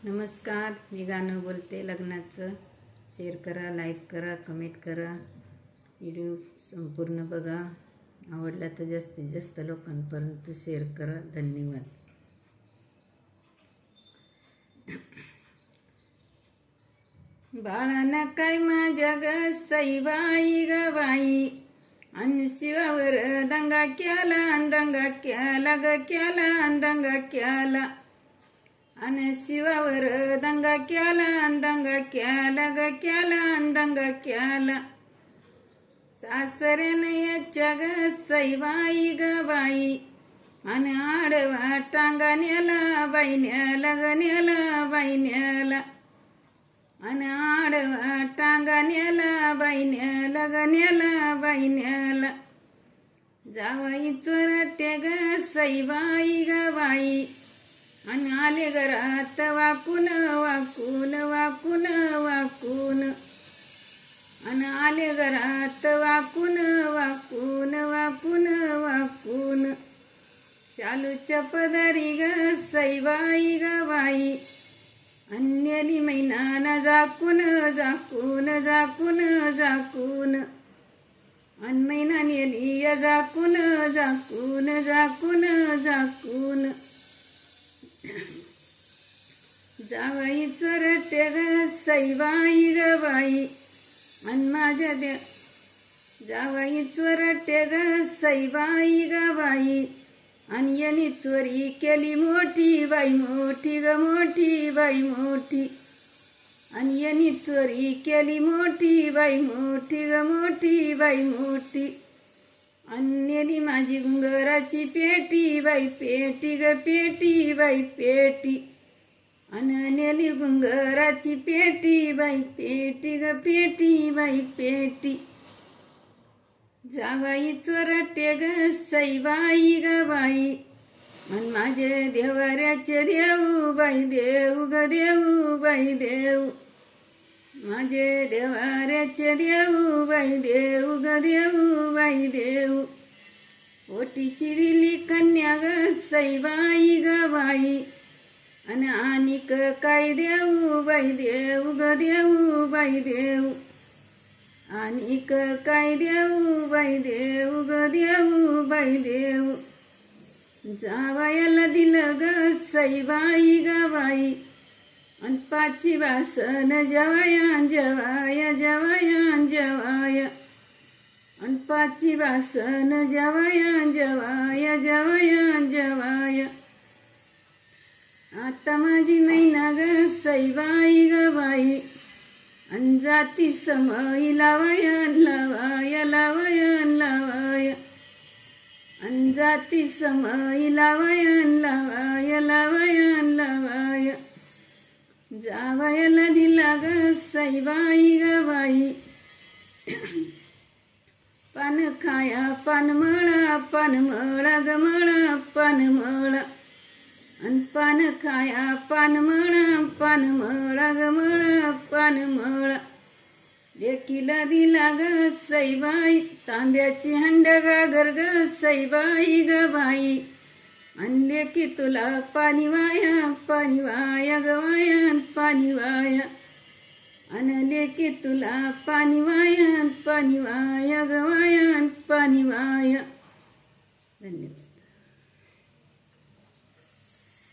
नमस्कार, मी गाणं बोलते लग्नाचं. शेअर करा, लाईक करा, कमेंट करा. व्हिडिओ संपूर्ण बघा. आवडला तर जास्तीत जास्त लोकांपर्यंत शेअर करा. धन्यवाद. बाळांना काय माझ्या ग सईबाई ग बाई, आणि शिवावर दंगा केला ग केला अन शिवावर दंगा केला ग केला सासऱ्याने याच्या ग सईबाई ग बाई, आणि आडवा टांगा नेला बाई नेला आणि आडवा टांगा नेला बाई नेला जावाई चोरटे ग सईबाई ग बाई, आणि आले घरात वाकून आणि आले घरात वाकून चालूच्या पदारी ग सईबाई ग बाई, अन्यली मैनाना झाकून अन मैना नेली झाकून जावाई चोरटे ग सईबाई ग बाई, अन माझ्या जावाई चोरटे ग सईबाई ग बाई, आणि यांनी चोरी केली मोठी मोठी आणि यांनी चोरी केली मोठी आणि नेली माझी गुंगराची पेटी पेटी आणि नेली गुंगराची पेटी जावाई चोरटे ग सईबाई ग बाई, आणि माझे देवाऱ्याचे देऊ माझे देवाऱ्याचे देऊ ओटीची दिली कन्या ग सईबाई ग बाई, आणि आणिक काय देऊ आणिक काय देऊ जावयाला दिलं ग सईबाई ग बाई, आणि पाची वासन जवाया आणि पाची वासन जवाया आता माझी मैना ग सईबाई ग बाई, अन जाती समय लावाया अन जाती समय लावाया जावयाला दिला ग सईबाई ग बाई, पान खाया पान मळा ग मळा अन पान खाया पान मळा ग मळा लेकीला दिला ग सईबाई, तांब्याची हंड गागर ग सईबाई ग बाई, अन लेकी तुला पाणी वाया ग वाया अन लेकी तुला पाणी वाया ग वाया धन्यवाद.